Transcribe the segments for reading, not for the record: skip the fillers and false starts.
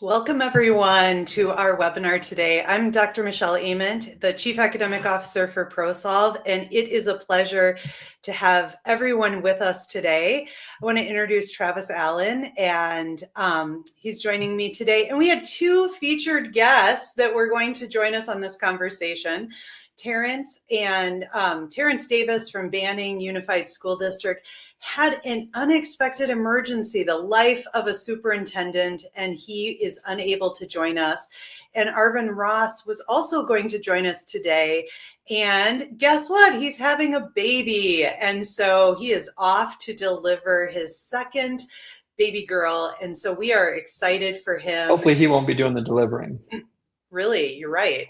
Welcome everyone to our webinar today. I'm Dr. Michelle Ament, the Chief Academic Officer for ProSolve, and it is a pleasure to have everyone with us today. I want to introduce Travis Allen, and he's joining me today. And we had two featured guests that were going to join us on this conversation. Terrence Davis from Banning Unified School District had an unexpected emergency, the life of a superintendent, and he is unable to join us. And Arvin Ross was also going to join us today. And guess what? He's having a baby. And so he is off to deliver his second baby girl. And so we are excited for him. Hopefully he won't be doing the delivering. Really, you're right.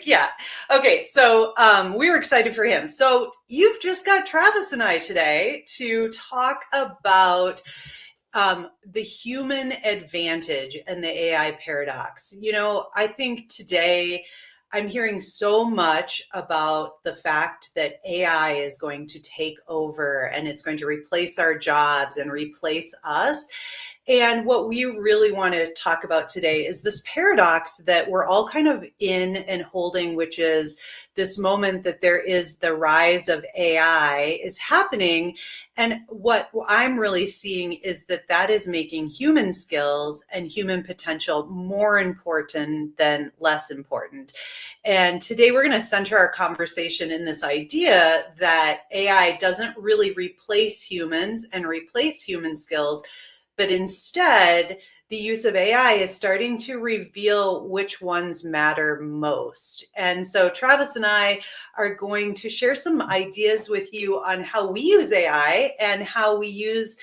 Yeah. Okay, so we're excited for him. So you've just got Travis and I today to talk about the human advantage and the AI paradox. You know, I think today I'm hearing so much about the fact that AI is going to take over and it's going to replace our jobs and replace us. And what we really want to talk about today is this paradox that we're all kind of in and holding, which is this moment that there is the rise of AI is happening. And what I'm really seeing is that that is making human skills and human potential more important than less important. And today we're going to center our conversation in this idea that AI doesn't really replace humans and replace human skills, but instead, the use of AI is starting to reveal which ones matter most. And so Travis and I are going to share some ideas with you on how we use AI and how we've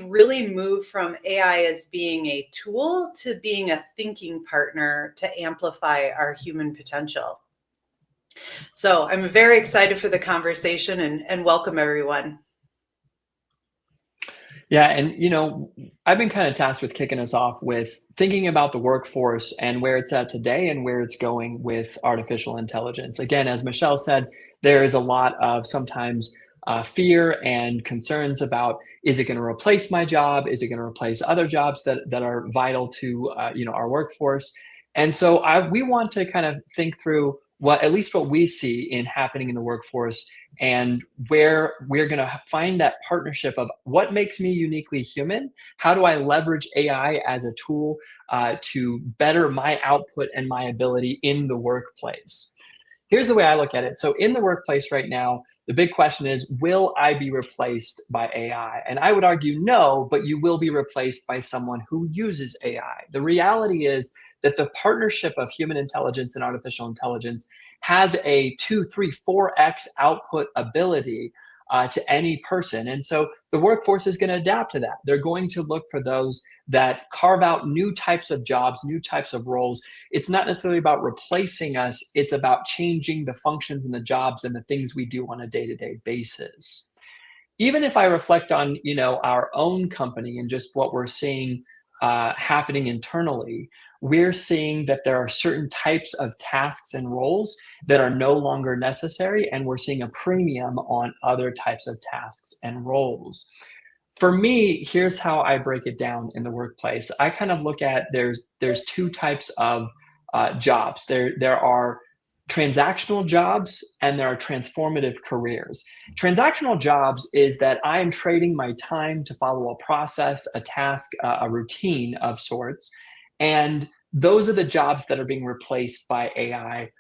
really moved from AI as being a tool to being a thinking partner to amplify our human potential. So I'm very excited for the conversation and welcome everyone. Yeah, and I've been kind of tasked with kicking us off with thinking about the workforce and where it's at today and where it's going with artificial intelligence. Again, as Michelle said, there is a lot of sometimes fear and concerns about, is it going to replace my job? Is it going to replace other jobs that are vital to our workforce? And so we want to kind of think through at least what we see in happening in the workforce, and where we're going to find that partnership of what makes me uniquely human. How do I leverage AI as a tool to better my output and my ability in the workplace? Here's the way I look at it. So in the workplace right now, the big question is, will I be replaced by AI? And I would argue no, but you will be replaced by someone who uses AI. The reality is that the partnership of human intelligence and artificial intelligence has a 2, 3, 4x output ability to any person. And so the workforce is going to adapt to that. They're going to look for those that carve out new types of jobs, new types of roles. It's not necessarily about replacing us. It's about changing the functions and the jobs and the things we do on a day-to-day basis. Even if I reflect on, our own company and just what we're seeing happening internally, we're seeing that there are certain types of tasks and roles that are no longer necessary, and we're seeing a premium on other types of tasks and roles. For me, here's how I break it down in the workplace. I kind of look at there's two types of jobs. There are transactional jobs and there are transformative careers. Transactional jobs is that I am trading my time to follow a process, a task, a routine of sorts. And those are the jobs that are being replaced by AI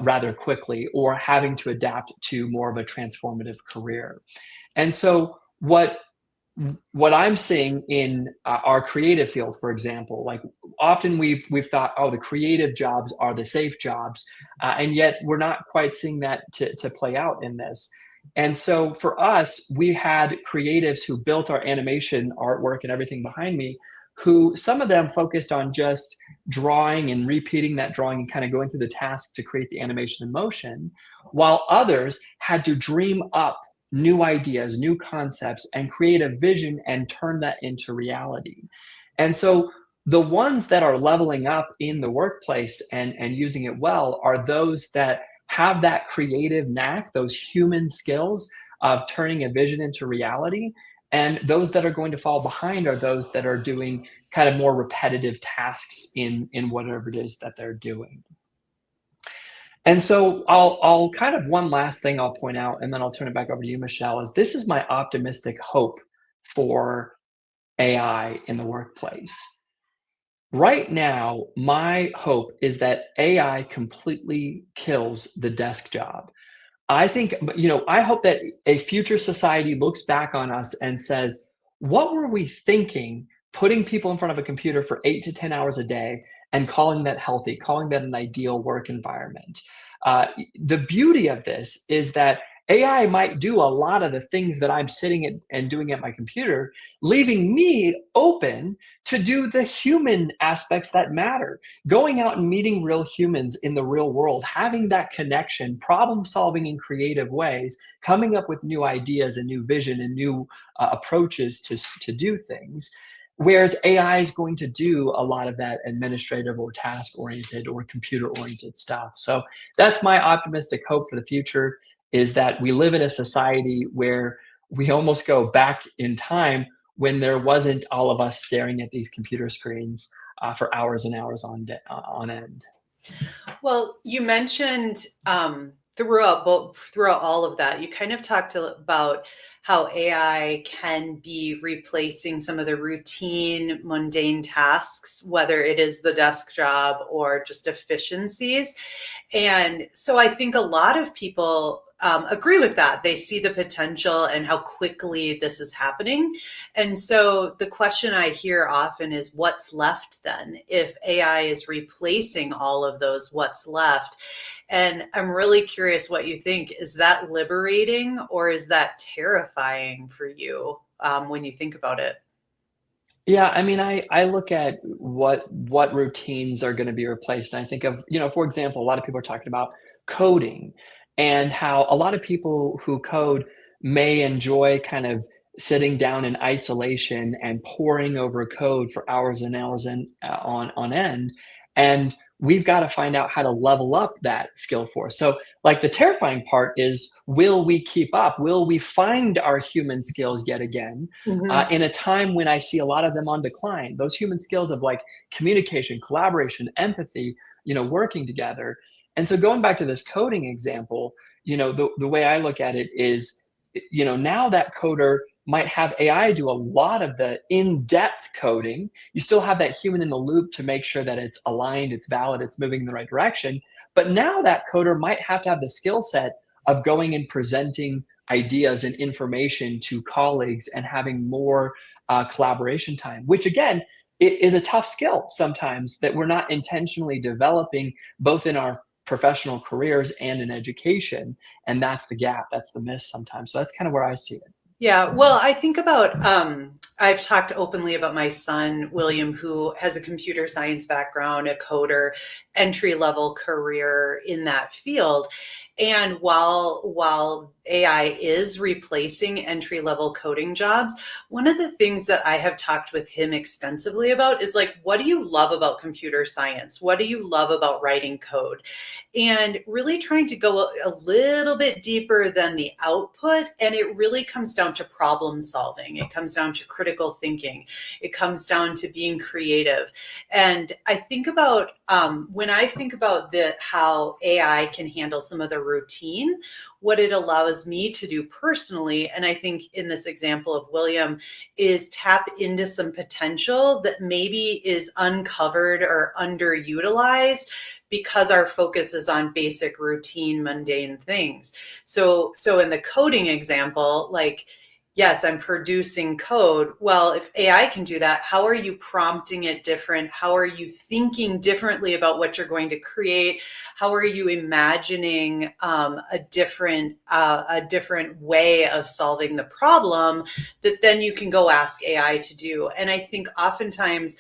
rather quickly, or having to adapt to more of a transformative career. And so what I'm seeing in our creative field, for example, like often we've thought, oh, the creative jobs are the safe jobs, and yet we're not quite seeing that to play out in this. And so for us, we had creatives who built our animation artwork and everything behind me, who some of them focused on just drawing and repeating that drawing and kind of going through the task to create the animation in motion, while others had to dream up new ideas, new concepts, and create a vision and turn that into reality. And so the ones that are leveling up in the workplace and using it well are those that have that creative knack, those human skills of turning a vision into reality, And those that are going to fall behind are those that are doing kind of more repetitive tasks in whatever it is that they're doing. And so I'll kind of one last thing I'll point out, and then I'll turn it back over to you, Michelle, is this is my optimistic hope for AI in the workplace. Right now, my hope is that AI completely kills the desk job. I think, I hope that a future society looks back on us and says, what were we thinking putting people in front of a computer for 8 to 10 hours a day and calling that healthy, calling that an ideal work environment? The beauty of this is that AI might do a lot of the things that I'm sitting and doing at my computer, leaving me open to do the human aspects that matter. Going out and meeting real humans in the real world, having that connection, problem solving in creative ways, coming up with new ideas and new vision and new approaches to do things. Whereas AI is going to do a lot of that administrative or task oriented or computer oriented stuff. So that's my optimistic hope for the future, is that we live in a society where we almost go back in time when there wasn't all of us staring at these computer screens for hours and hours on end. Well, you mentioned throughout all of that, you kind of talked about how AI can be replacing some of the routine, mundane tasks, whether it is the desk job or just efficiencies. And so I think a lot of people agree with that. They see the potential and how quickly this is happening. And so the question I hear often is, what's left then? If AI is replacing all of those, what's left? And I'm really curious what you think. Is that liberating or is that terrifying for you when you think about it? Yeah, I mean, I look at what routines are going to be replaced. And I think of, for example, a lot of people are talking about coding and how a lot of people who code may enjoy kind of sitting down in isolation and poring over code for hours and hours and on end. And we've got to find out how to level up that skill force. So, like, the terrifying part is, will we keep up? Will we find our human skills yet again? Mhm. In a time when I see a lot of them on decline, those human skills of like communication, collaboration, empathy, working together. And so going back to this coding example, the way I look at it is, now that coder might have AI do a lot of the in-depth coding. You still have that human in the loop to make sure that it's aligned, it's valid, it's moving in the right direction. But now that coder might have to have the skill set of going and presenting ideas and information to colleagues and having more collaboration time, which again, it is a tough skill sometimes that we're not intentionally developing both in our professional careers and in education. And that's the gap, that's the miss sometimes. So that's kind of where I see it. Yeah, well, I think about, I've talked openly about my son, William, who has a computer science background, a coder, entry level career in that field. And while AI is replacing entry level coding jobs, one of the things that I have talked with him extensively about is like, what do you love about computer science? What do you love about writing code? And really trying to go a little bit deeper than the output. And it really comes down to problem solving. It comes down to critical thinking. It comes down to being creative. And I think about when I think about how AI can handle some of the routine, what it allows me to do personally, and I think in this example of William, is tap into some potential that maybe is uncovered or underutilized because our focus is on basic routine mundane things. So in the coding example, like, yes, I'm producing code. Well, if AI can do that, how are you prompting it different? How are you thinking differently about what you're going to create? How are you imagining a different way of solving the problem that then you can go ask AI to do? And I think oftentimes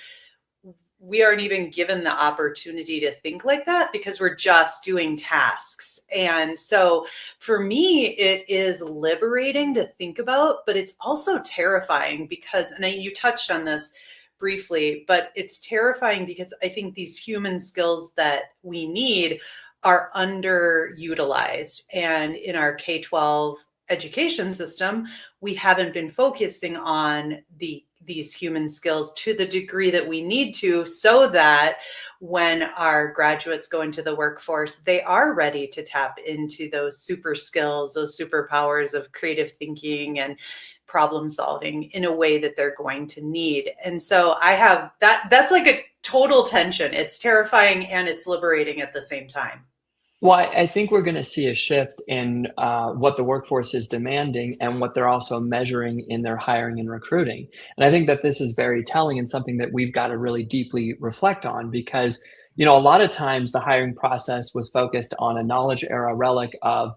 we aren't even given the opportunity to think like that because we're just doing tasks. And so for me, it is liberating to think about, but it's also terrifying because, and you touched on this briefly, but it's terrifying because I think these human skills that we need are underutilized. And in our K-12 education system, we haven't been focusing on these human skills to the degree that we need to, so that when our graduates go into the workforce, they are ready to tap into those super skills, those superpowers of creative thinking and problem solving in a way that they're going to need. And so I have that's like a total tension. It's terrifying and it's liberating at the same time. Well, I think we're going to see a shift in what the workforce is demanding and what they're also measuring in their hiring and recruiting. And I think that this is very telling and something that we've got to really deeply reflect on because, a lot of times the hiring process was focused on a knowledge era relic of,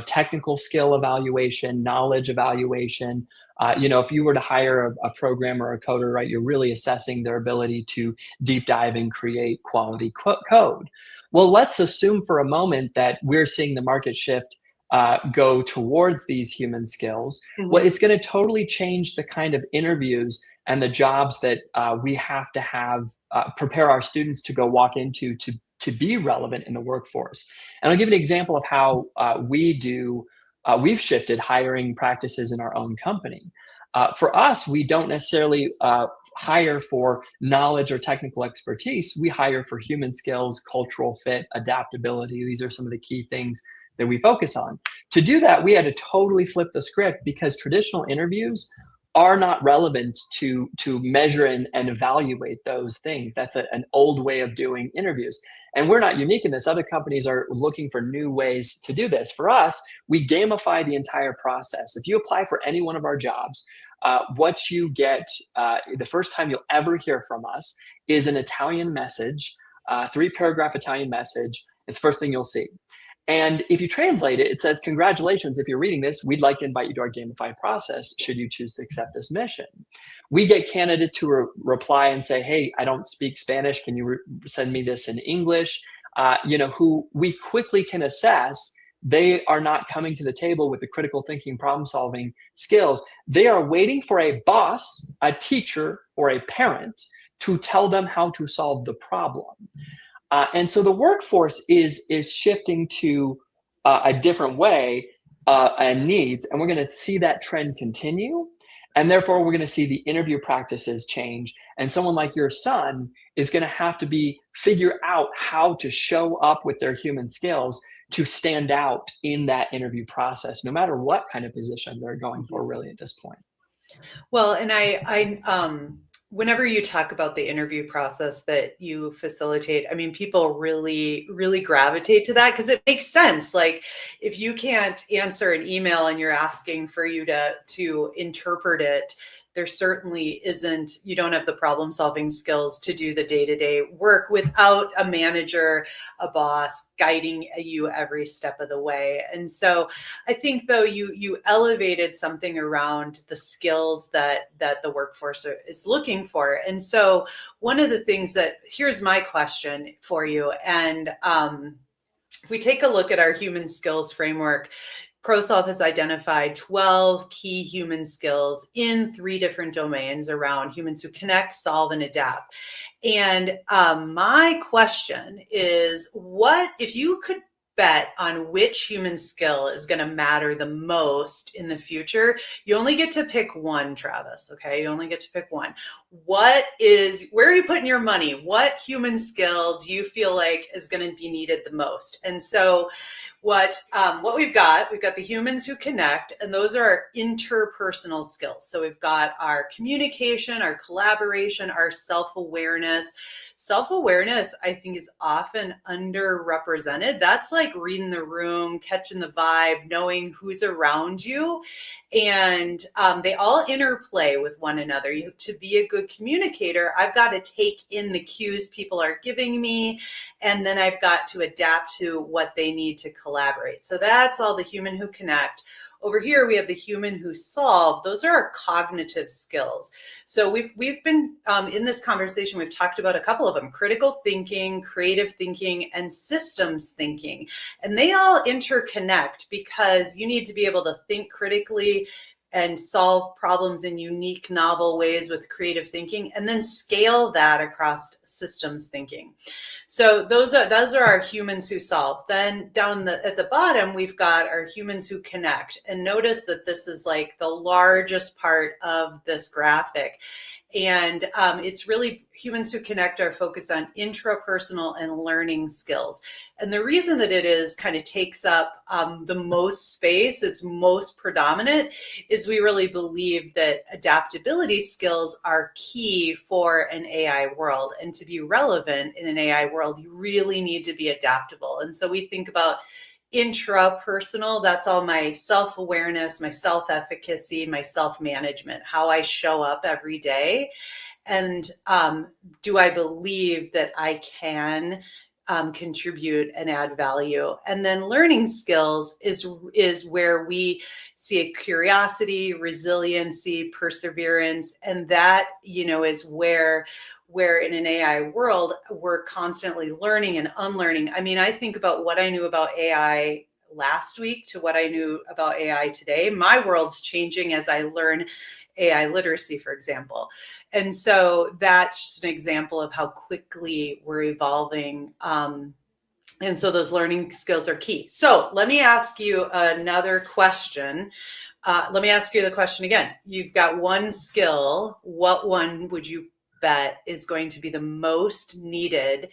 technical skill evaluation, knowledge evaluation. If you were to hire a programmer or a coder, right, you're really assessing their ability to deep dive and create quality code. Well, let's assume for a moment that we're seeing the market shift go towards these human skills. Well, Mm-hmm. it's going to totally change the kind of interviews and the jobs that we have to have prepare our students to go walk into to be relevant in the workforce. And I'll give an example of how we've shifted hiring practices in our own company. For us, we don't necessarily hire for knowledge or technical expertise. We hire for human skills, cultural fit, adaptability. These are some of the key things that we focus on. To do that, we had to totally flip the script because traditional interviews are not relevant to measure and evaluate those things. That's an old way of doing interviews. And we're not unique in this. Other companies are looking for new ways to do this. For us, we gamify the entire process. If you apply for any one of our jobs, what you get the first time you'll ever hear from us is an Italian message, 3-paragraph Italian message. It's the first thing you'll see. And if you translate it, it says, congratulations, if you're reading this, we'd like to invite you to our gamified process should you choose to accept this mission. We get candidates who reply and say, hey, I don't speak Spanish. Can you send me this in English? Who we quickly can assess they are not coming to the table with the critical thinking, problem solving skills. They are waiting for a boss, a teacher, or a parent to tell them how to solve the problem. And so the workforce is shifting to a different way and needs, and we're going to see that trend continue. And therefore, we're going to see the interview practices change. And someone like your son is going to have to figure out how to show up with their human skills to stand out in that interview process, no matter what kind of position they're going for, really, at this point. Well, and whenever you talk about the interview process that you facilitate, I mean, people really, really gravitate to that because it makes sense. Like, if you can't answer an email and you're asking for you to interpret it, there certainly isn't, you don't have the problem solving skills to do the day-to-day work without a manager, a boss guiding you every step of the way. And so I think though you elevated something around the skills that the workforce is looking for. And so one of the things here's my question for you. And if we take a look at our human skills framework, ProSolve has identified 12 key human skills in 3 different domains around humans who connect, solve, and adapt. And my question is, what if you could bet on which human skill is going to matter the most in the future? You only get to pick one, Travis. Okay, you only get to pick one. Where are you putting your money? What human skill do you feel like is going to be needed the most? And so what we've got the humans who connect, and those are our interpersonal skills. So we've got our communication, our collaboration, our self-awareness. Self-awareness, I think, is often underrepresented. That's like reading the room, catching the vibe, knowing who's around you. And they all interplay with one another. To be a good communicator, I've got to take in the cues people are giving me, and then I've got to adapt to what they need to collaborate. So that's all the human who connect. Over here, we have the human who solve. Those are our cognitive skills. So we've been in this conversation, we've talked about a couple of them: critical thinking, creative thinking, and systems thinking. And they all interconnect because you need to be able to think critically and solve problems in unique, novel ways with creative thinking, and then scale that across systems thinking. So those are our humans who solve. Then down at the bottom, we've got our humans who connect. And notice that this is like the largest part of this graphic. And it's really humans who connect are focused on intrapersonal and learning skills. And the reason that it is kind of takes up the most space, it's most predominant, is we really believe that adaptability skills are key for an AI world. And to be relevant in an AI world, you really need to be adaptable. And so we think about intrapersonal, that's all my self-awareness, my self-efficacy, my self-management, how I show up every day. And do I believe that I can contribute and add value? And then learning skills is where we see a curiosity, resiliency, perseverance, and that, is where in an AI world, we're constantly learning and unlearning. I mean, I think about what I knew about AI last week to what I knew about AI today. My world's changing as I learn AI literacy, for example. And so that's just an example of how quickly we're evolving. And so those learning skills are key. So let me ask you another question. Let me ask you the question again. You've got one skill. What one would you bet is going to be the most needed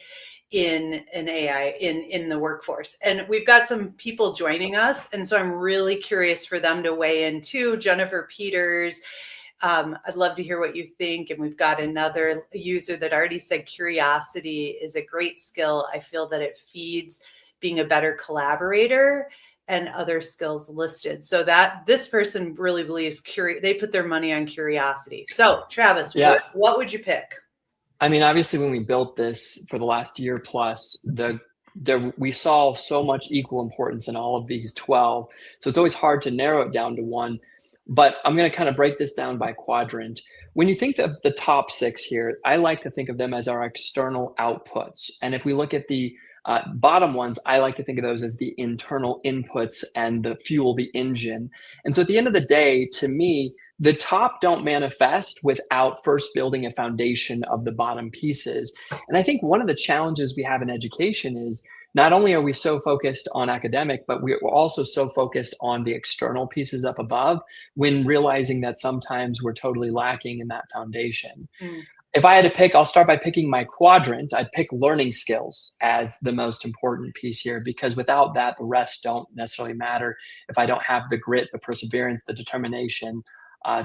in an AI in the workforce? And we've got some people joining us, and so I'm really curious for them to weigh in too. Jennifer Peters, I'd love to hear what you think. And we've got another user that already said curiosity is a great skill. I feel that it feeds being a better collaborator, and other skills listed. So that this person really believes they put their money on curiosity. So Travis, Yeah. what would you pick? I mean, obviously, when we built this for the last year plus, we saw so much equal importance in all of these 12. So it's always hard to narrow it down to one. But I'm going to kind of break this down by quadrant. When you think of the top 6 here, I like to think of them as our external outputs. And if we look at the bottom ones, I like to think of those as the internal inputs and the fuel, the engine. And so at the end of the day, to me, the top don't manifest without first building a foundation of the bottom pieces. And I think one of the challenges we have in education is not only are we so focused on academic, but we're also so focused on the external pieces up above, when realizing that sometimes we're totally lacking in that foundation. If I had to pick, I'll start by picking my quadrant. I'd pick learning skills as the most important piece here, because without that, the rest don't necessarily matter if I don't have the grit, the perseverance, the determination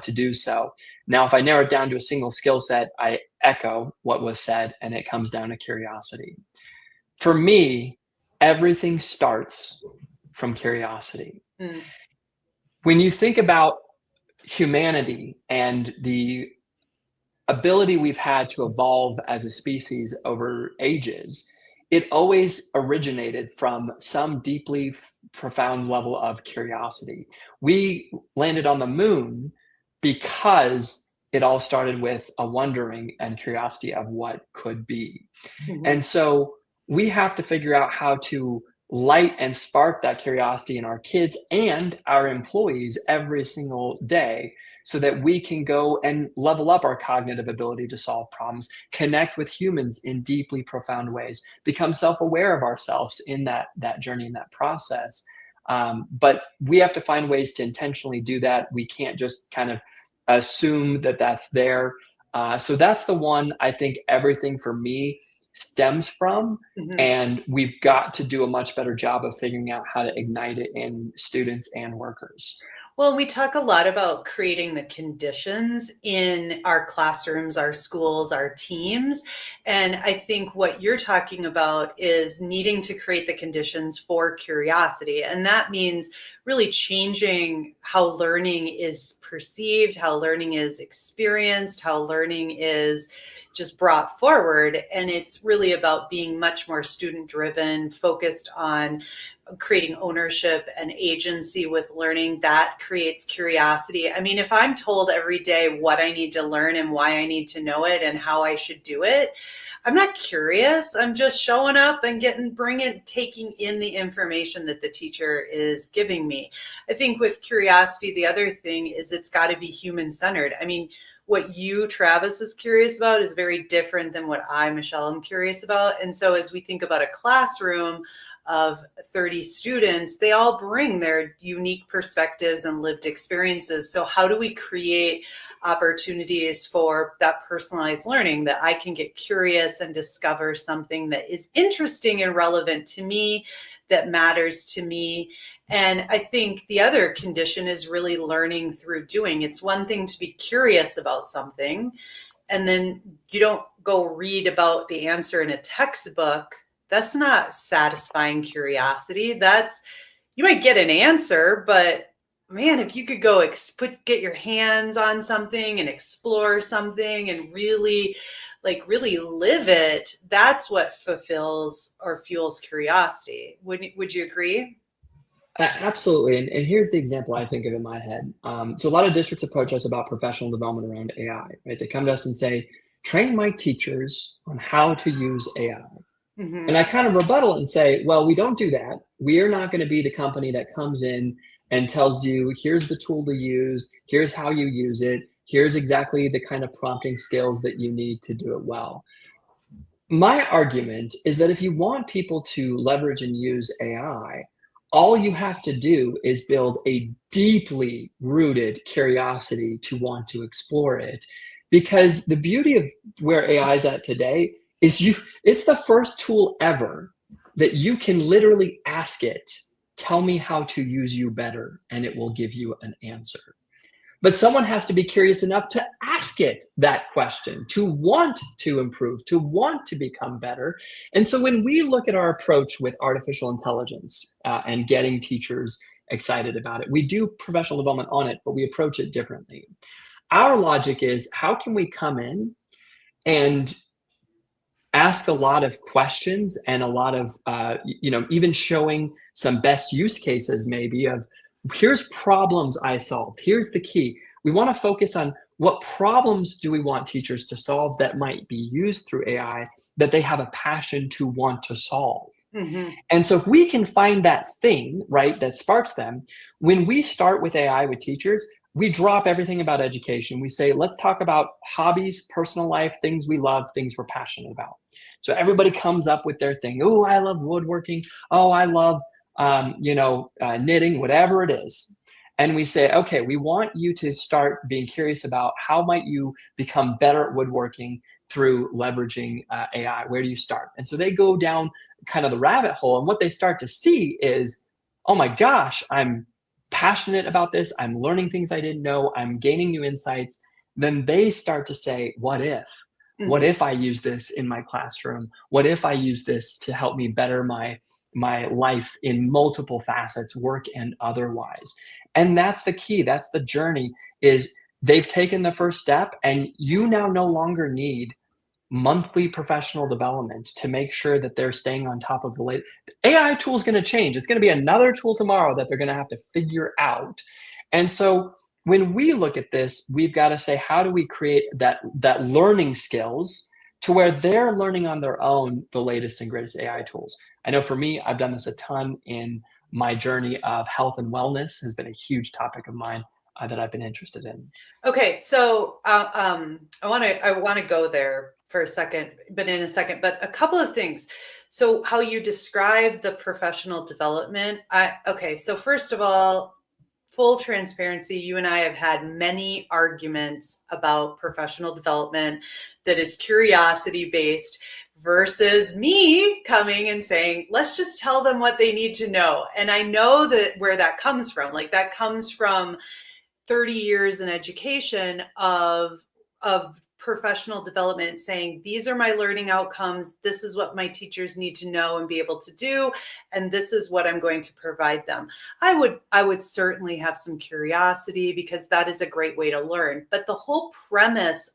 to do so. Now, if I narrow it down to a single skill set, I echo what was said, and it comes down to curiosity. For me, everything starts from curiosity. When you think about humanity and the ability we've had to evolve as a species over ages, it always originated from some deeply profound level of curiosity. We landed on the moon because it all started with a wondering and curiosity of what could be. And so we have to figure out how to light and spark that curiosity in our kids and our employees every single day, so that we can go and level up our cognitive ability to solve problems, connect with humans in deeply profound ways, become self-aware of ourselves in that journey, in that process. But we have to find ways to intentionally do that. We can't just kind of assume that that's there. So that's the one I think everything for me stems from. And we've got to do a much better job of figuring out how to ignite it in students and workers. Well, we talk a lot about creating the conditions in our classrooms, our schools, our teams. And I think what you're talking about is needing to create the conditions for curiosity. And that means really changing how learning is perceived, how learning is experienced, how learning is just brought forward. And it's really about being much more student driven, focused on creating ownership and agency with learning, that creates curiosity. I mean, if I'm told every day what I need to learn and why I need to know it and how I should do it, I'm not curious. I'm just showing up and taking in the information that the teacher is giving me. I think with curiosity, the other thing is it's got to be human centered. I mean, what you, Travis, is curious about is very different than what I, Michelle, am curious about. And so as we think about a classroom of 30 students, they all bring their unique perspectives and lived experiences. So how do we create opportunities for that personalized learning, that I can get curious and discover something that is interesting and relevant to me, that matters to me? And I think the other condition is really learning through doing. It's one thing to be curious about something, and then you don't go read about the answer in a textbook. That's not satisfying curiosity. You might get an answer, but man, if you could go get your hands on something and explore something and really live it, that's what fulfills or fuels curiosity. Would you agree? Absolutely. And here's the example I think of in my head. So a lot of districts approach us about professional development around AI, right? They come to us and say, train my teachers on how to use AI. And Mm-hmm. I kind of rebuttal and say, well, we don't do that. We are not going to be the company that comes in and tells you, here's the tool to use, here's how you use it, here's exactly the kind of prompting skills that you need to do it well. My argument is that if you want people to leverage and use AI, all you have to do is build a deeply rooted curiosity to want to explore it. Because the beauty of where AI is at today is it's the first tool ever that you can literally ask it, tell me how to use you better, and it will give you an answer. But someone has to be curious enough to ask it that question, to want to improve, to want to become better. And so when we look at our approach with artificial intelligence and getting teachers excited about it, we do professional development on it, but we approach it differently. Our logic is, how can we come in and ask a lot of questions and a lot of even showing some best use cases, maybe, of here's problems I solved, here's the key. We want to focus on what problems do we want teachers to solve that might be used through AI, that they have a passion to want to solve. Mm-hmm. And so if we can find that thing, right, that sparks them, when we start with AI with teachers, we drop everything about education. We say, let's talk about hobbies, personal life, things we love, things we're passionate about. So everybody comes up with their thing. Oh, I love woodworking. Oh, I love, knitting, whatever it is. And we say, okay, we want you to start being curious about how might you become better at woodworking through leveraging AI. Where do you start? And so they go down kind of the rabbit hole. And what they start to see is, oh my gosh, I'm passionate about this. I'm learning things I didn't know. I'm gaining new insights. Then they start to say, what if? What Mm-hmm. if I use this in my classroom? What if I use this to help me better my life in multiple facets, work and otherwise? And that's the key. That's the journey, is they've taken the first step, and you now no longer need monthly professional development to make sure that they're staying on top of the latest. AI tool is going to change. It's going to be another tool tomorrow that they're going to have to figure out. And so when we look at this, we've got to say, how do we create that learning skills to where they're learning on their own the latest and greatest AI tools? I know for me, I've done this a ton in my journey of health and wellness. Has been a huge topic of mine that I've been interested in. Okay, so I want to go there for a second, but in a second. But a couple of things. So how you describe the professional development. Okay, so first of all, full transparency, you and I have had many arguments about professional development that is curiosity based versus me coming and saying, let's just tell them what they need to know. And I know that where that comes from. Like, that comes from 30 years in education of professional development, saying these are my learning outcomes, this is what my teachers need to know and be able to do, and this is what I'm going to provide them. I would certainly have some curiosity, because that is a great way to learn, but the whole premise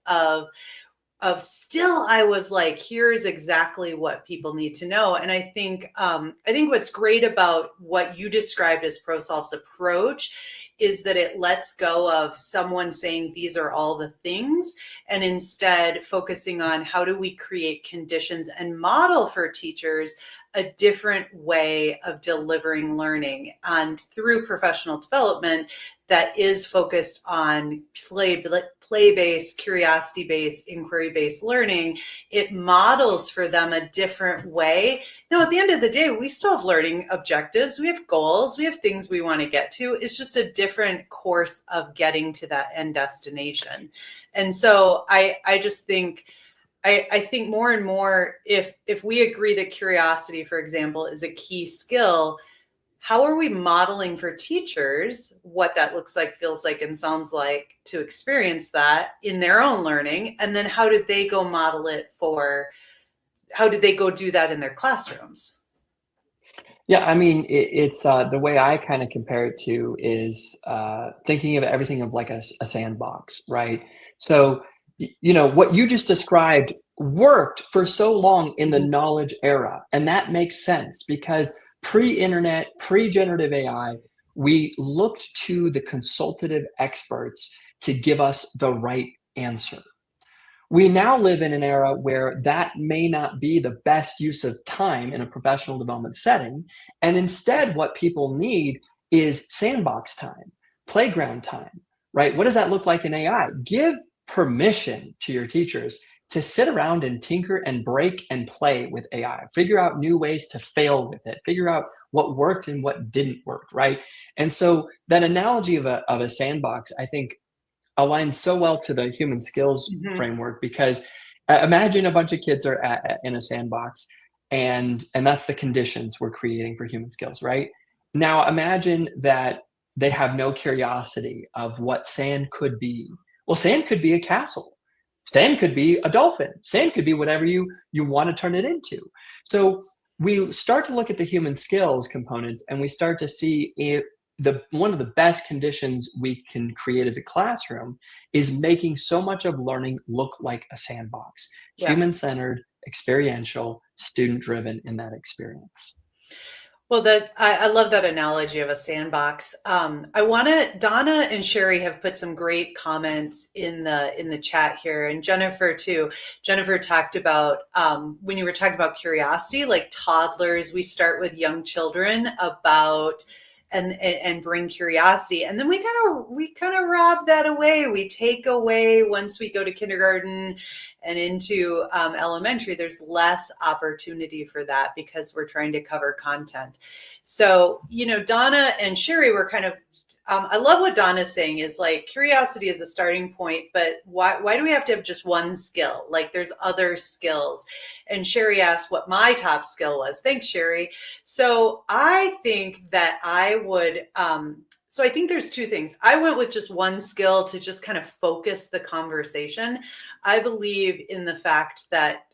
still I was like, here's exactly what people need to know. And I think what's great about what you described as ProSolve's approach is that it lets go of someone saying these are all the things, and instead focusing on how do we create conditions and model for teachers a different way of delivering learning, and through professional development that is focused on play-based, curiosity-based, inquiry-based learning. It models for them a different way. Now, at the end of the day, we still have learning objectives. We have goals. We have things we want to get to. It's just a different course of getting to that end destination. And so I just think, I think more and more, if we agree that curiosity, for example, is a key skill, how are we modeling for teachers what that looks like, feels like, and sounds like to experience that in their own learning? And then how did they go model it how did they go do that in their classrooms? Yeah, I mean, it's the way I kind of compare it to is thinking of everything of like a sandbox, right? So, what you just described worked for so long in the Mhm. knowledge era. And that makes sense because pre-internet, pre-generative AI, we looked to the consultative experts to give us the right answer. We now live in an era where that may not be the best use of time in a professional development setting. And instead, what people need is sandbox time, playground time, right? What does that look like in AI? Give permission to your teachers to sit around and tinker and break and play with AI, figure out new ways to fail with it, figure out what worked and what didn't work, right? And so that analogy of a sandbox, I think aligns so well to the human skills Mhm. framework because imagine a bunch of kids are in a sandbox and that's the conditions we're creating for human skills, right? Now imagine that they have no curiosity of what sand could be. Well, sand could be a castle. Sand could be a dolphin. Sand could be whatever you want to turn it into. So we start to look at the human skills components and we start to see it, the one of the best conditions we can create as a classroom is making so much of learning look like a sandbox, Yeah. human-centered, experiential, student-driven in that experience. Well, that I love that analogy of a sandbox. I want to. Donna and Sherry have put some great comments in the chat here, and Jennifer too. Jennifer talked about when you were talking about curiosity, like toddlers. We start with young children about and bring curiosity, and then we kind of rob that away. We take away once we go to kindergarten and into elementary. There's less opportunity for that because we're trying to cover content. So, Donna and Sherry were kind of, I love what Donna's saying is like curiosity is a starting point, but why do we have to have just one skill? Like there's other skills. And Sherry asked what my top skill was. Thanks, Sherry. So I think that so I think there's two things. I went with just one skill to just kind of focus the conversation. I believe in the fact that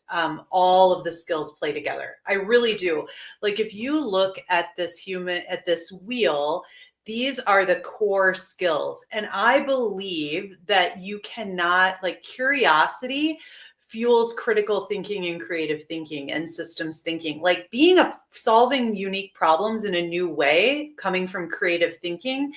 all of the skills play together. I really do. Like if you look at at this wheel, these are the core skills. And I believe that you cannot, like curiosity fuels critical thinking and creative thinking and systems thinking. Like solving unique problems in a new way, coming from creative thinking,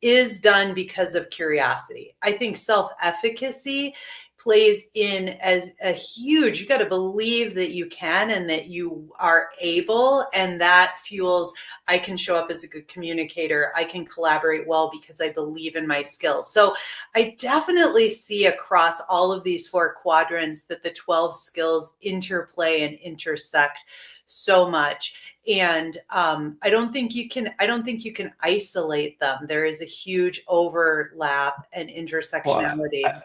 is done because of curiosity. I think self-efficacy plays in as a huge, you got to believe that you can and that you are able, and that fuels, I can show up as a good communicator, I can collaborate well because I believe in my skills. So I definitely see across all of these four quadrants that the 12 skills interplay and intersect so much. And I don't think you can isolate them. There is a huge overlap and Well, intersectionality.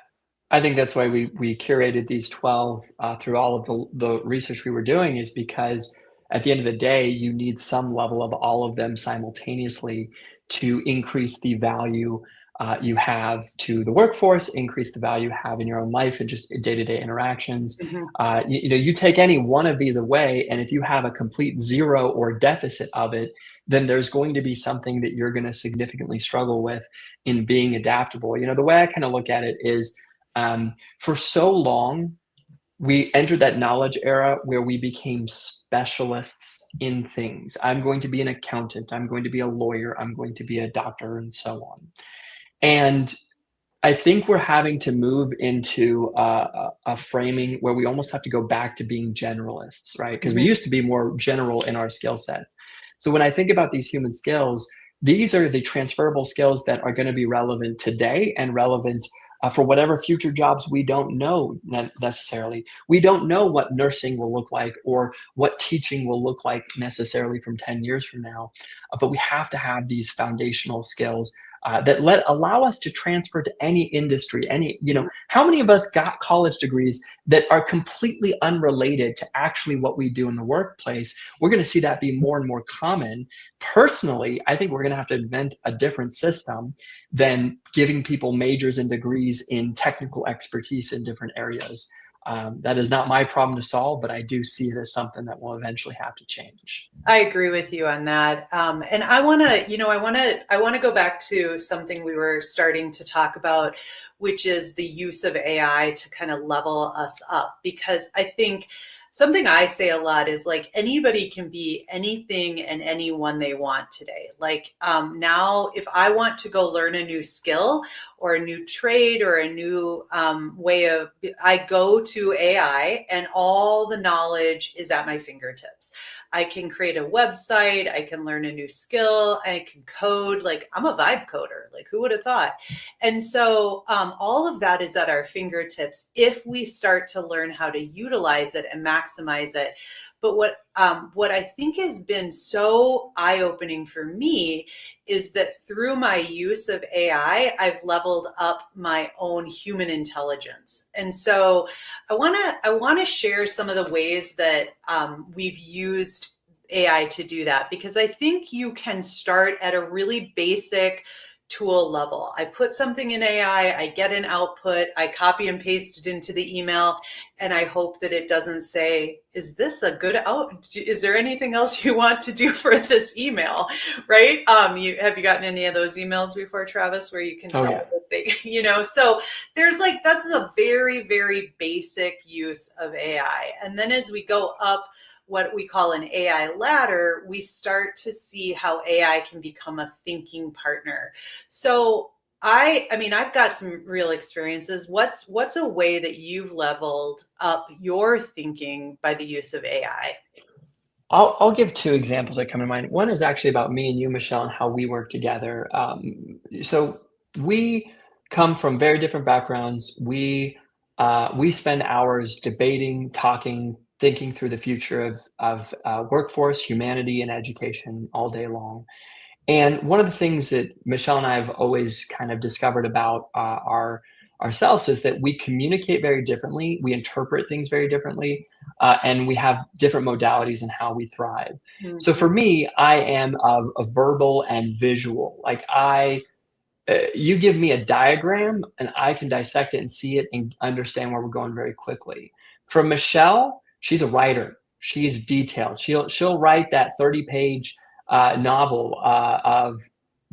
I think that's why we curated these 12 through all of the research we were doing is because at the end of the day, you need some level of all of them simultaneously to increase the value you have to the workforce, increase the value you have in your own life and just day-to-day interactions. Mhm. You take any one of these away, and if you have a complete zero or deficit of it, then there's going to be something that you're going to significantly struggle with in being adaptable. The way I kind of look at it is for so long, we entered that knowledge era where we became specialists in things. I'm going to be an accountant, I'm going to be a lawyer, I'm going to be a doctor, and so on. And I think we're having to move into a framing where we almost have to go back to being generalists, right? Because we Mhm. used to be more general in our skill sets. So when I think about these human skills, these are the transferable skills that are going to be relevant today and relevant for whatever future jobs we don't know necessarily. We don't know what nursing will look like or what teaching will look like necessarily from 10 years from now. But we have to have these foundational skills that allow us to transfer to any industry. How many of us got college degrees that are completely unrelated to actually what we do in the workplace? We're going to see that be more and more common. Personally, I think we're going to have to invent a different system than giving people majors and degrees in technical expertise in different areas. That is not my problem to solve, but I do see it as something that will eventually have to change. I agree with you on that. And I want to, I want to go back to something we were starting to talk about, which is the use of AI to kind of level us up. Because I think something I say a lot is like anybody can be anything and anyone they want today. Like now, if I want to go learn a new skill or a new trade or a new way of, I go to AI and all the knowledge is at my fingertips. I can create a website. I can learn a new skill. I can code. Like I'm a vibe coder. Like who would have thought? And so all of that is at our fingertips if we start to learn how to utilize it and maximize it. But what I think has been so eye-opening for me is that through my use of AI, I've leveled up my own human intelligence. And so I want to share some of the ways that we've used AI to do that, because I think you can start at a really basic tool level. I put something in AI, I get an output, I copy and paste it into the email, and I hope that it doesn't say, is this a good out? Is there anything else you want to do for this email? Right? Have you gotten any of those emails before, Travis, where you can Oh tell yeah. that they, so there's like, that's a very, very basic use of AI. And then as we go up what we call an AI ladder, we start to see how AI can become a thinking partner. So I mean, I've got some real experiences. What's a way that you've leveled up your thinking by the use of AI? I'll give two examples that come to mind. One is actually about me and you, Michelle, and how we work together. So we come from very different backgrounds. We spend hours debating, talking, thinking through the future of workforce, humanity, and education all day long. And one of the things that Michelle and I have always kind of discovered about our ourselves is that we communicate very differently, we interpret things very differently, and we have different modalities in how we thrive. So Mhm. for me, I am of a verbal and visual. You give me a diagram, and I can dissect it and see it and understand where we're going very quickly. For Michelle, she's a writer. She's detailed. She'll write that 30-page novel of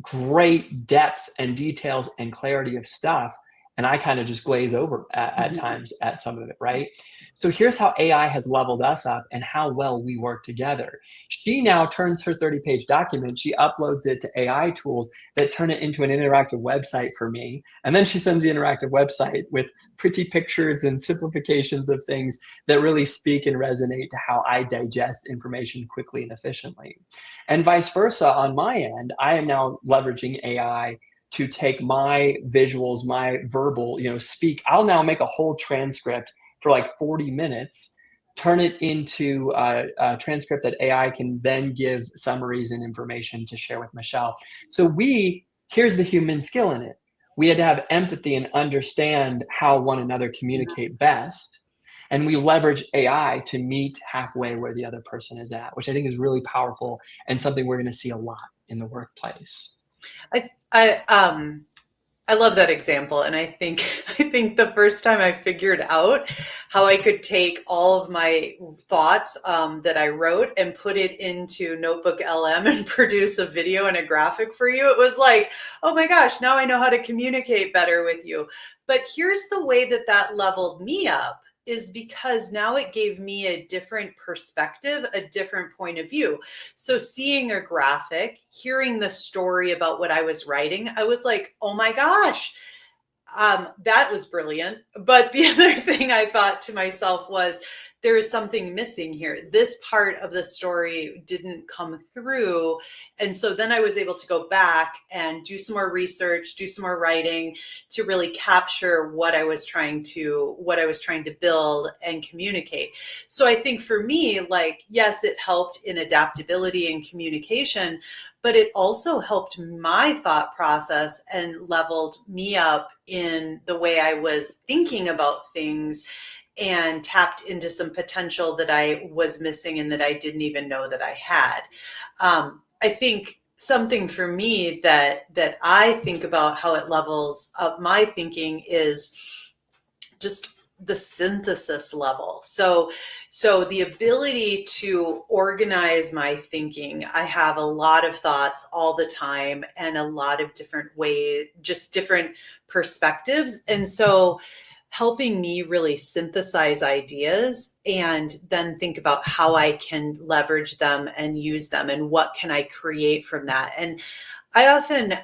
great depth and details and clarity of stuff, and I kind of just glaze over at times at some of it, right? So here's how AI has leveled us up and how well we work together. She now turns her 30-page document, she uploads it to AI tools that turn it into an interactive website for me. And then she sends the interactive website with pretty pictures and simplifications of things that really speak and resonate to how I digest information quickly and efficiently. And vice versa on my end, I am now leveraging AI to take my visuals, my verbal, speak. I'll now make a whole transcript for like 40 minutes, turn it into a transcript that AI can then give summaries and information to share with Michelle. So here's the human skill in it. We had to have empathy and understand how one another communicate best. And we leverage AI to meet halfway where the other person is at, which I think is really powerful and something we're going to see a lot in the workplace. I love that example, and I think I think the first time I figured out how I could take all of my thoughts that I wrote and put it into Notebook LM and produce a video and a graphic for you, it was like, oh my gosh, now I know how to communicate better with you. But here's the way that that leveled me up is because now it gave me a different perspective, a different point of view. So seeing a graphic, hearing the story about what I was writing, I was like, oh my gosh, that was brilliant. But the other thing I thought to myself was, there is something missing here. This part of the story didn't come through. And so then I was able to go back and do some more research, do some more writing to really capture what I was trying to build and communicate. So I think for me, like, yes, it helped in adaptability and communication, but it also helped my thought process and leveled me up in the way I was thinking about things and tapped into some potential that I was missing and that I didn't even know that I had. I think something for me that I think about how it levels up my thinking is just the synthesis level. So the ability to organize my thinking. I have a lot of thoughts all the time and a lot of different ways, just different perspectives. And so helping me really synthesize ideas and then think about how I can leverage them and use them and what can I create from that. And I often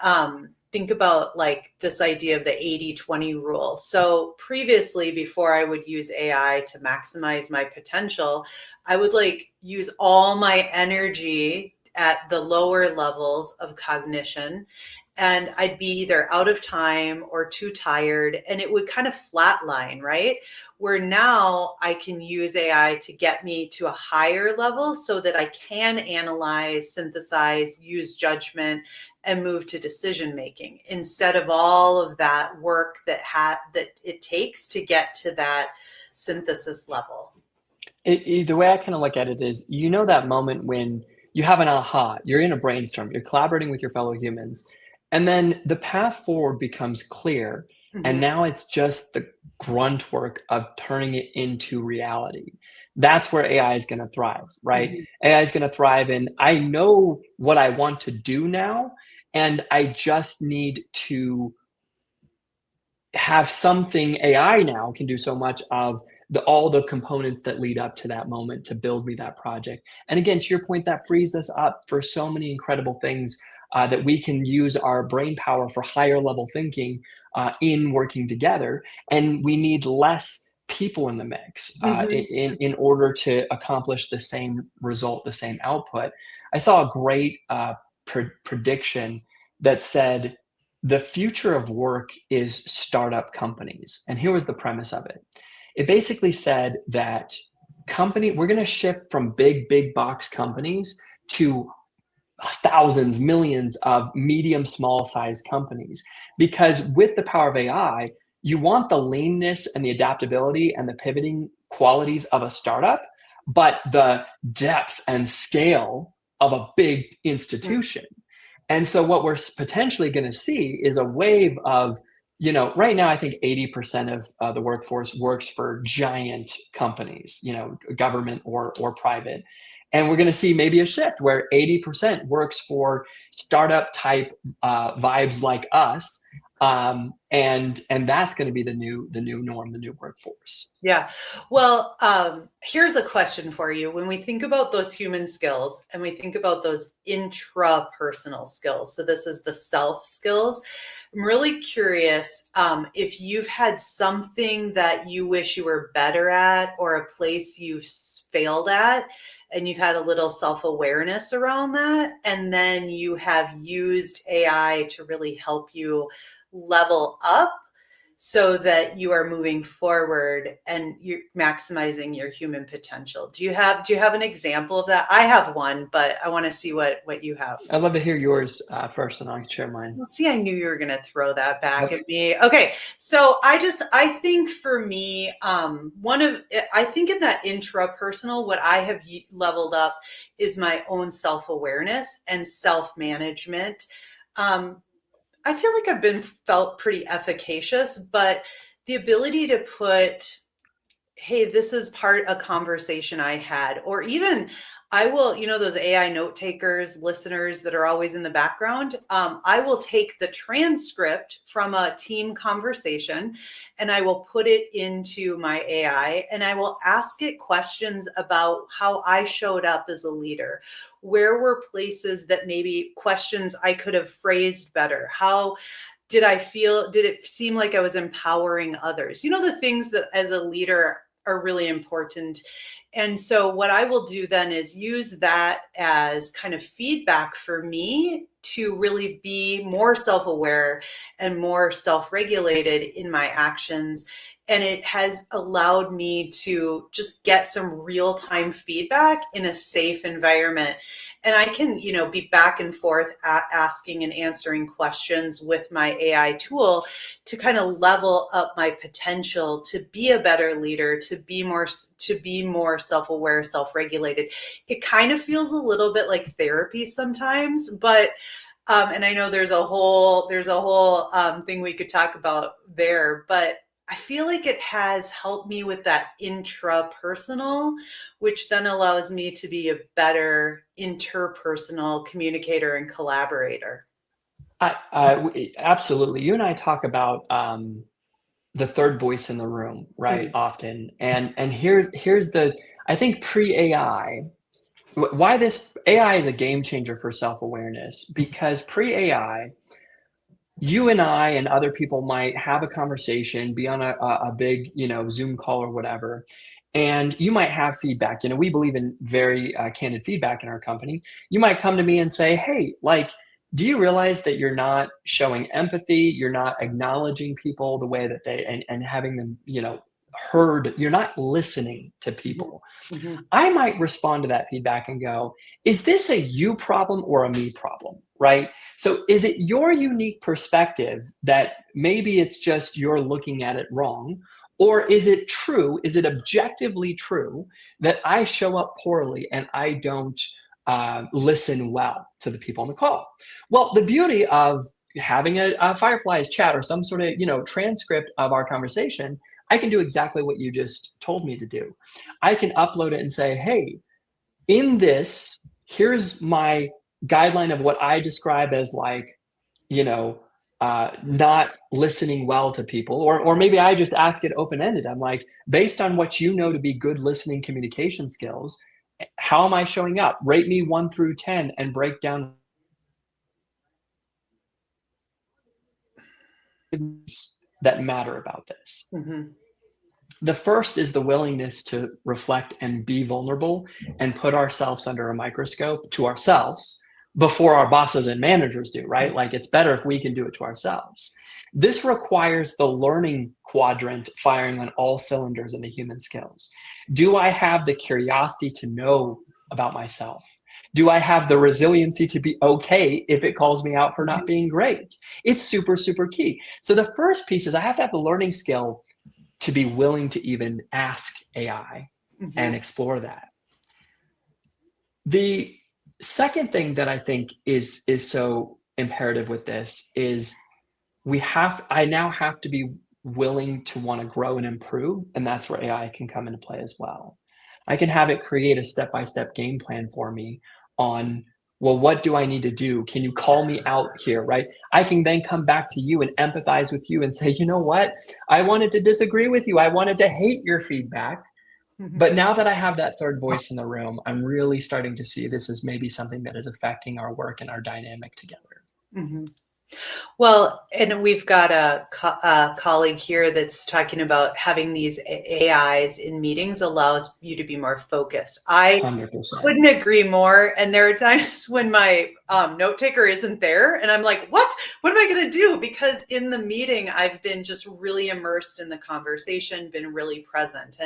think about like this idea of the 80-20 rule. So previously, before I would use AI to maximize my potential, I would like use all my energy at the lower levels of cognition, and I'd be either out of time or too tired, and it would kind of flatline, right? Where now I can use AI to get me to a higher level so that I can analyze, synthesize, use judgment, and move to decision making instead of all of that work that it takes to get to that synthesis level. The way I kind of look at it is, that moment when you have an aha, you're in a brainstorm, you're collaborating with your fellow humans, and then the path forward becomes clear. And Mhm. now it's just the grunt work of turning it into reality. That's where AI is going to thrive, right? Mhm. AI is going to thrive in, I know what I want to do now, and I just need to have something. AI now can do so much of all the components that lead up to that moment to build me that project. And again, to your point, that frees us up for so many incredible things, that we can use our brain power for higher level thinking, in working together. And we need less people in the mix, Mhm. in order to accomplish the same result, the same output. I saw a great prediction that said, the future of work is startup companies. And here was the premise of it. It basically said that we're going to shift from big box companies to thousands, millions of medium, small size companies. Because with the power of AI, you want the leanness and the adaptability and the pivoting qualities of a startup, but the depth and scale of a big institution. And so what we're potentially going to see is a wave of, right now, I think 80% of the workforce works for giant companies, government or private. And we're going to see maybe a shift where 80% works for startup type vibes like us. And that's going to be the new norm, the new workforce. Yeah. Well, here's a question for you. When we think about those human skills and we think about those intrapersonal skills, so this is the self skills, I'm really curious if you've had something that you wish you were better at or a place you've failed at, and you've had a little self awareness around that, and then you have used AI to really help you level up so that you are moving forward and you're maximizing your human potential. Do you have an example of that? I have one, but I want to see what you have. I'd love to hear yours first, and I'll share mine. Well, see, I knew you were going to throw that back Yep. at me. Okay, so I think for me, I think in that intrapersonal, what I have leveled up is my own self awareness and self management. Um, I feel like I've been felt pretty efficacious, but the ability to put hey, this is part a conversation I had, or even I will, those AI note takers, listeners that are always in the background. I will take the transcript from a team conversation and I will put it into my AI and I will ask it questions about how I showed up as a leader. Where were places that maybe questions I could have phrased better? How did it seem like I was empowering others? The things that as a leader are really important. And so what I will do then is use that as kind of feedback for me to really be more self-aware and more self-regulated in my actions. And it has allowed me to just get some real-time feedback in a safe environment. And I can, be back and forth asking and answering questions with my AI tool to kind of level up my potential to be a better leader, to be more self-aware, self-regulated. It kind of feels a little bit like therapy sometimes, but and I know there's a whole thing we could talk about there, but I feel like it has helped me with that intrapersonal, which then allows me to be a better interpersonal communicator and collaborator. Absolutely. You and I talk about the third voice in the room, right? Mhm. Often, and here's the I think pre AI. Why this AI is a game changer for self awareness, because pre AI, you and I and other people might have a conversation, be on a big, Zoom call or whatever, and you might have feedback. We believe in very candid feedback in our company. You might come to me and say, "Hey, like, do you realize that you're not showing empathy? You're not acknowledging people the way that and having them, heard. You're not listening to Mhm. people." Mhm. I might respond to that feedback and go, is this a you problem or a me problem? Right? So, is it your unique perspective that maybe it's just you're looking at it wrong? Or is it true? Is it objectively true that I show up poorly and I don't listen well to the people on the call? Well, the beauty of having a Fireflies chat or some sort of transcript of our conversation, I can do exactly what you just told me to do. I can upload it and say, hey, in this, here's my guideline of what I describe as like, you know, not listening well to people, or maybe I just ask it open ended. I'm like, based on what you know to be good listening communication skills, how am I showing up? Rate me 1 through 10 and break down that matter about this. Mhm. The first is the willingness to reflect and be vulnerable and put ourselves under a microscope to ourselves before our bosses and managers do, right? Like it's better if we can do it to ourselves. This requires the learning quadrant firing on all cylinders in the human skills. Do I have the curiosity to know about myself? Do I have the resiliency to be okay if it calls me out for not Mhm. being great? It's super, super key. So the first piece is I have to have the learning skill to be willing to even ask AI and Mhm. explore that. The second thing that I think is so imperative with this is I now have to be willing to want to grow and improve, and that's where AI can come into play as well. I can have it create a step-by-step game plan for me on, well, what do I need to do? Can you call me out here, right? I can then come back to you and empathize with you and say, you know what? I wanted to disagree with you. I wanted to hate your feedback. Mhm. But now that I have that third voice in the room, I'm really starting to see this as maybe something that is affecting our work and our dynamic together. Mhm. Well, and we've got a colleague here that's talking about having these AIs in meetings allows you to be more focused. I 100%. couldn't agree more. And there are times when my note taker isn't there, and I'm like, "What? What am I going to do?" Because in the meeting, I've been just really immersed in the conversation, been really present,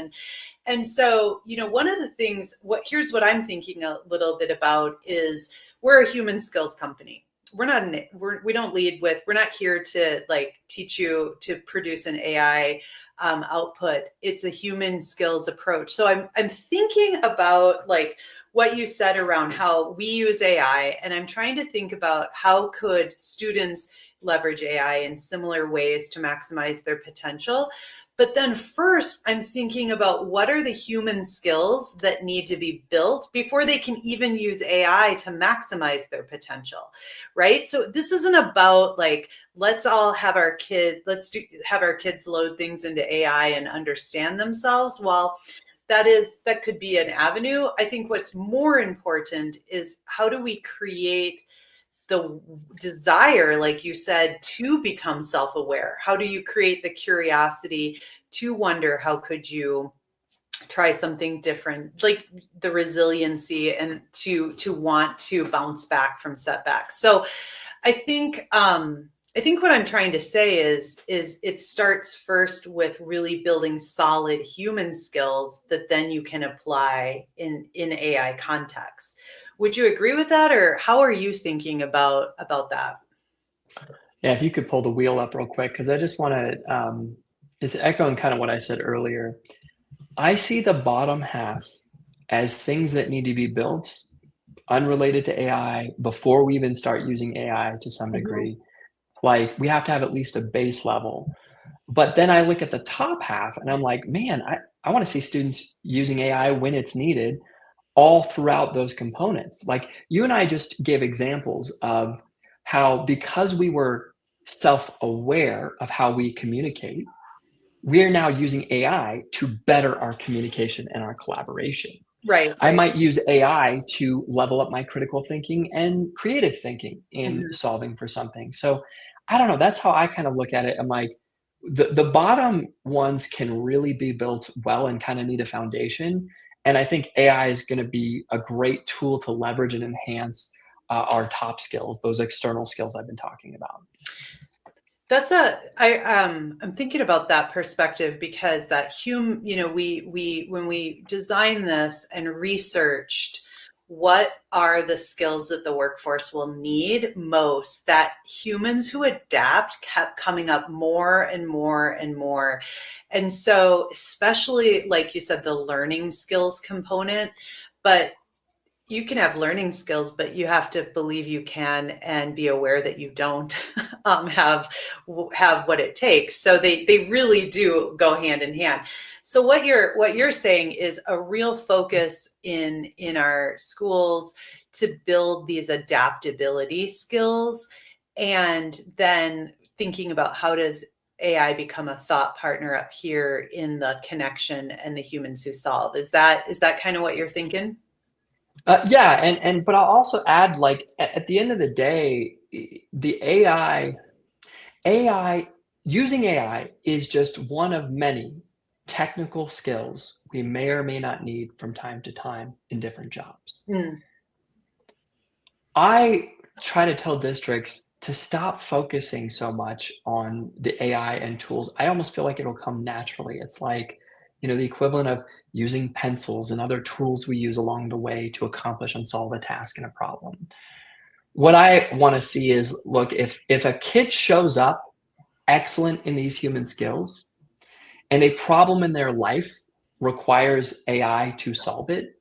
and so one of the things. Here's what I'm thinking a little bit about is we're a human skills company. We don't lead with, we're not here to like teach you to produce an AI output. It's a human skills approach. So I'm thinking about like what you said around how we use AI, and I'm trying to think about how could students leverage AI in similar ways to maximize their potential. But then first, I'm thinking about what are the human skills that need to be built before they can even use AI to maximize their potential, right? So this isn't about like, let's all have our kids, have our kids load things into AI and understand themselves. Well, that could be an avenue. I think what's more important is how do we create the desire, like you said, to become self-aware? How do you create the curiosity to wonder how could you try something different, like the resiliency and to want to bounce back from setbacks? So I think what I'm trying to say is it starts first with really building solid human skills that then you can apply in AI context. Would you agree with that, or how are you thinking about that? Yeah, if you could pull the wheel up real quick, because I just want to, it's echoing kind of what I said earlier. I see the bottom half as things that need to be built unrelated to AI before we even start using AI to some Mhm. degree. Like we have to have at least a base level. But then I look at the top half and I'm like, man, I want to see students using AI when it's needed all throughout those components. Like you and I just gave examples of how, because we were self aware of how we communicate, we are now using AI to better our communication and our collaboration. Right, I right. might use AI to level up my critical thinking and creative thinking in Mhm. solving for something. So I don't know. That's how I kind of look at it. I'm like, the bottom ones can really be built well and kind of need a foundation. And I think AI is going to be a great tool to leverage and enhance our top skills, those external skills I've been talking about. I'm thinking about that perspective because we when we designed this and researched what are the skills that the workforce will need most, that humans who adapt kept coming up more and more and more. And so, especially like you said, the learning skills component, but you can have learning skills, but you have to believe you can and be aware that you don't have what it takes. So they really do go hand in hand. So what you're saying is a real focus in our schools to build these adaptability skills, and then thinking about how does AI become a thought partner up here in the connection and the humans who solve. Is that kind of what you're thinking? Yeah, and but I'll also add, like at the end of the day, the AI using AI is just one of many technical skills we may or may not need from time to time in different jobs. Mm. I try to tell districts to stop focusing so much on the AI and tools. I almost feel like it'll come naturally. It's like, the equivalent of using pencils and other tools we use along the way to accomplish and solve a task and a problem. What I want to see is, look, if a kid shows up excellent in these human skills and a problem in their life requires AI to solve it,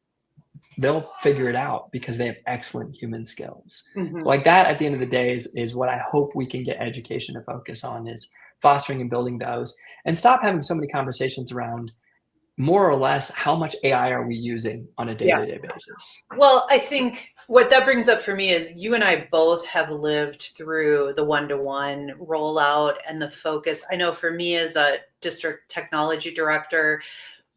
they'll figure it out because they have excellent human skills. Mhm. Like that at the end of the day is what I hope we can get education to focus on, is fostering and building those, and stop having so many conversations around more or less how much AI are we using on a Yeah. day-to-day basis. Well, I think what that brings up for me is you and I both have lived through the one-to-one rollout and the focus. I know for me as a district technology director,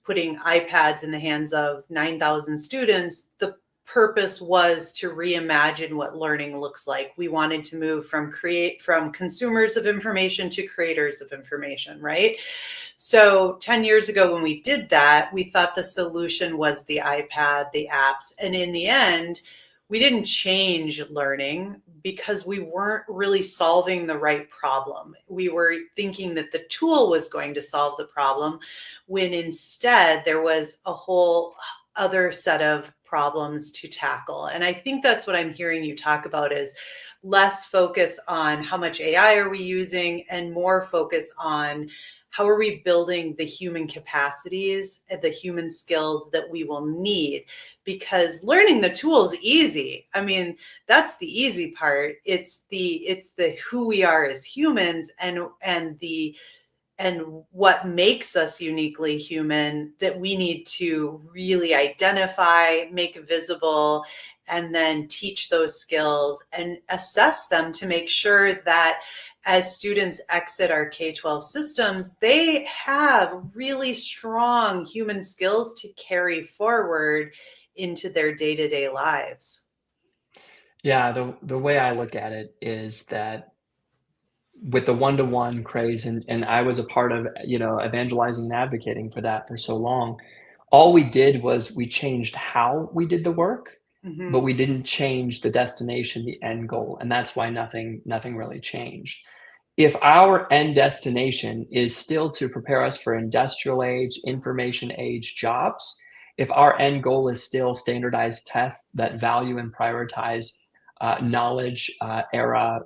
putting iPads in the hands of 9,000 students, the purpose was to reimagine what learning looks like. We wanted to move from consumers of information to creators of information, right? So 10 years ago when we did that, we thought the solution was the iPad, the apps, and in the end, we didn't change learning because we weren't really solving the right problem. We were thinking that the tool was going to solve the problem when instead there was a whole other set of problems to tackle. And I think that's what I'm hearing you talk about is less focus on how much AI are we using and more focus on how are we building the human capacities and the human skills that we will need, because learning the tool is easy. I mean, that's the easy part. It's the who we are as humans and what makes us uniquely human that we need to really identify, make visible, and then teach those skills and assess them to make sure that as students exit our K-12 systems, they have really strong human skills to carry forward into their day-to-day lives. Yeah, the way I look at it is that with the one-to-one craze, and I was a part of, evangelizing and advocating for that for so long, all we did was we changed how we did the work, but Mm-hmm. we didn't change the destination, the end goal, and that's why nothing really changed. If our end destination is still to prepare us for industrial age, information age jobs, if our end goal is still standardized tests that value and prioritize knowledge era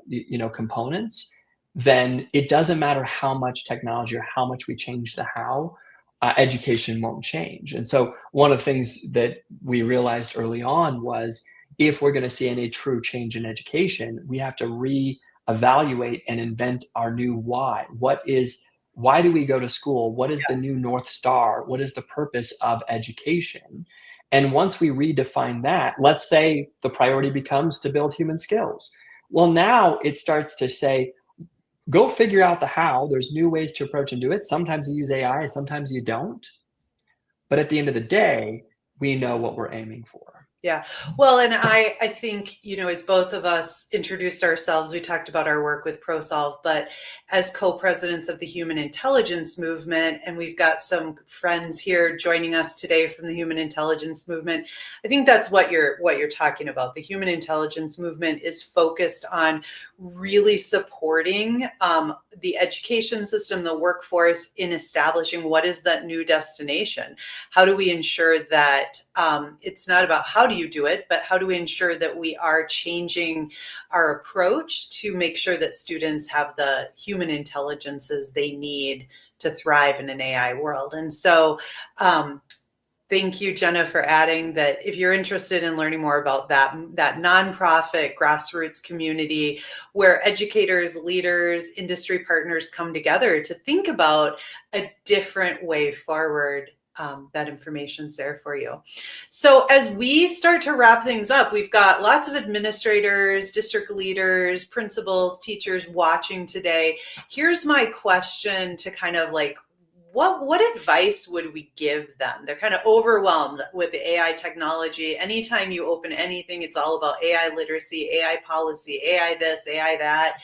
components, then it doesn't matter how much technology or how much we change the how, education won't change. And so one of the things that we realized early on was if we're going to see any true change in education, we have to evaluate and invent our new why. Why do we go to school? What is the new North Star? What is the purpose of education? And once we redefine that, let's say the priority becomes to build human skills. Well, now it starts to say, go figure out the how. There's new ways to approach and do it. Sometimes you use AI, sometimes you don't. But at the end of the day, we know what we're aiming for. Yeah. Well, and I think, as both of us introduced ourselves, we talked about our work with ProSolve, but as co-presidents of the Human Intelligence Movement, and we've got some friends here joining us today from the Human Intelligence Movement. I think that's what you're talking about. The Human Intelligence Movement is focused on really supporting the education system, the workforce in establishing what is that new destination. How do we ensure that it's not about how do you do it, but how do we ensure that we are changing our approach to make sure that students have the human intelligences they need to thrive in an AI world. And so thank you, Jenna, for adding that. If you're interested in learning more about that nonprofit grassroots community where educators, leaders, industry partners come together to think about a different way forward, that information's there for you. So as we start to wrap things up, we've got lots of administrators, district leaders, principals, teachers watching today. Here's my question to kind of like, what advice would we give them? They're kind of overwhelmed with the AI technology. Anytime you open anything, it's all about AI literacy, AI policy, AI this, AI that.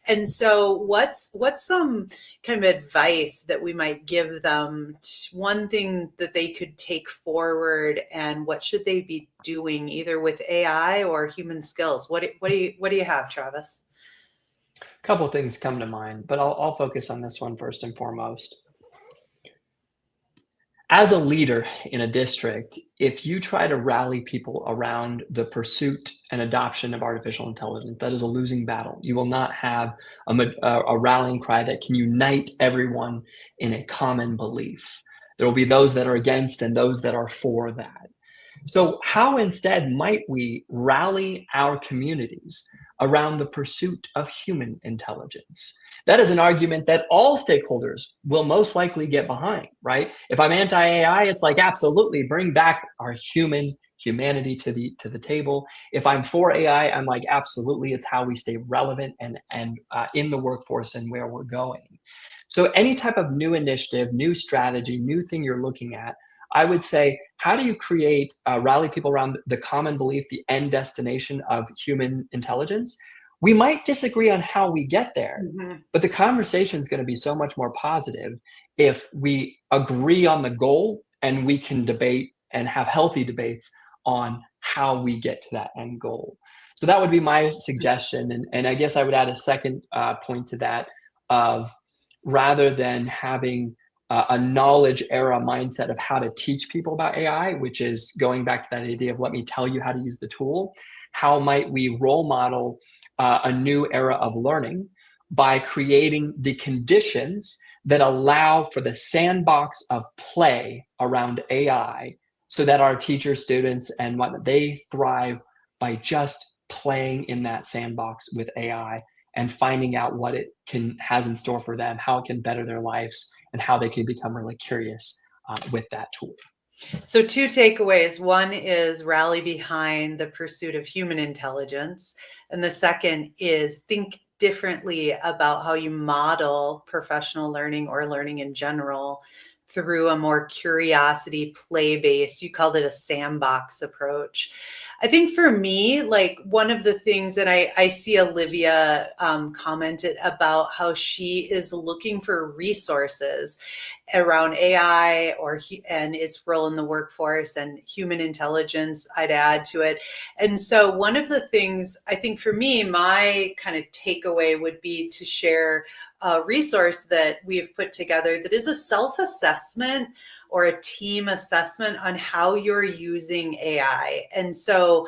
And so what's some kind of advice that we might give them? One thing that they could take forward, and what should they be doing either with AI or human skills? What do you have, Travis? A couple of things come to mind, but I'll focus on this one first and foremost. As a leader in a district, if you try to rally people around the pursuit and adoption of artificial intelligence, that is a losing battle. You will not have a rallying cry that can unite everyone in a common belief. There will be those that are against and those that are for that. So, how instead might we rally our communities around the pursuit of human intelligence? That is an argument that all stakeholders will most likely get behind, right? If I'm anti-AI, it's like absolutely bring back our humanity to the table. If I'm for AI, I'm like absolutely it's how we stay relevant and in the workforce and where we're going. So any type of new initiative, new strategy, new thing you're looking at, I would say, how do you create, rally people around the common belief, the end destination of human intelligence? We might disagree on how we get there, Mm-hmm. but the conversation is going to be so much more positive if we agree on the goal and we can debate and have healthy debates on how we get to that end goal. So that would be my suggestion. And I guess I would add a second point to that of rather than having a knowledge era mindset of how to teach people about AI, which is going back to that idea of let me tell you how to use the tool. How might we role model a new era of learning by creating the conditions that allow for the sandbox of play around AI so that our teachers, students, and what they thrive by just playing in that sandbox with AI and finding out what it can has in store for them, how it can better their lives, and how they can become really curious with that tool. So, two takeaways. One is rally behind the pursuit of human intelligence. And the second is think differently about how you model professional learning or learning in general through a more curiosity play based, you called it a sandbox approach. I think for me, like one of the things that I see Olivia commented about how she is looking for resources around AI and its role in the workforce and human intelligence, I'd add to it. And so one of the things I think for me, my kind of takeaway would be to share a resource that we have put together that is a self-assessment or a team assessment on how you're using AI. And so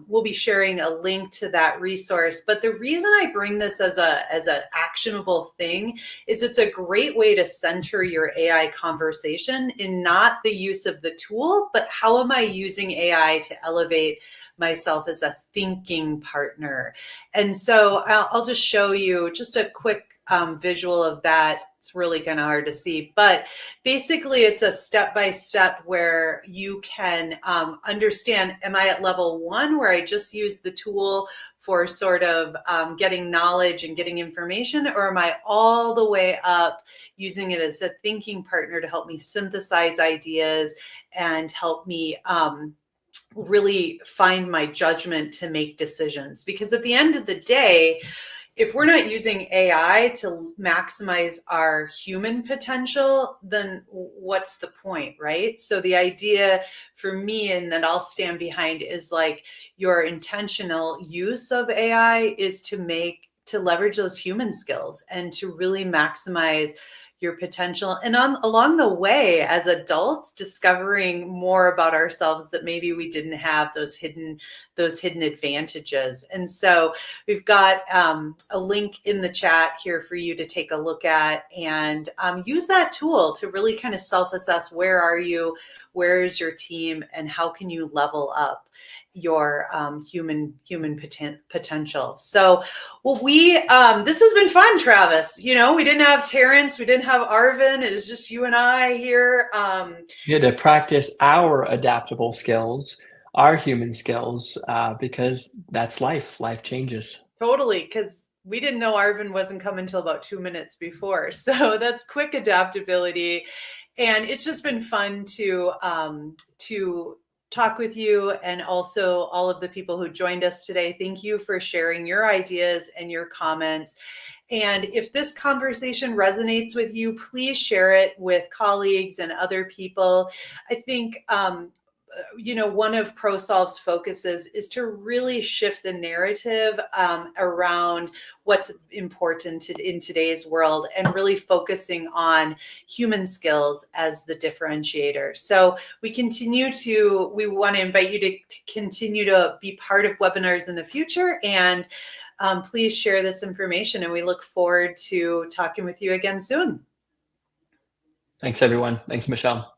we'll be sharing a link to that resource. But the reason I bring this as an actionable thing is it's a great way to center your AI conversation in not the use of the tool, but how am I using AI to elevate myself as a thinking partner. And so I'll just show you just a quick visual of that. It's really kind of hard to see, but basically it's a step-by-step where you can understand, am I at level 1 where I just use the tool for sort of getting knowledge and getting information, or am I all the way up using it as a thinking partner to help me synthesize ideas and help me really find my judgment to make decisions? Because at the end of the day, if we're not using AI to maximize our human potential, then what's the point, right? So the idea for me, and that I'll stand behind, is like your intentional use of AI is to leverage those human skills and to really maximize your potential, and along the way as adults discovering more about ourselves that maybe we didn't have, those hidden advantages. And so we've got a link in the chat here for you to take a look at and use that tool to really kind of self-assess, where are you, where is your team, and how can you level up your human potential. So, well, this has been fun, Travis. You know, we didn't have Terrence, we didn't have Arvin. It was just you and I here. We had to practice our adaptable skills, our human skills, because that's life. Life changes. Totally, because we didn't know Arvin wasn't coming until about 2 minutes before. So that's quick adaptability. And it's just been fun to talk with you, and also all of the people who joined us today. Thank you for sharing your ideas and your comments. And if this conversation resonates with you, please share it with colleagues and other people. I think one of ProSolve's focuses is to really shift the narrative around what's important in today's world, and really focusing on human skills as the differentiator. So we want to invite you to continue to be part of webinars in the future, and please share this information, and we look forward to talking with you again soon. Thanks, everyone. Thanks, Michelle.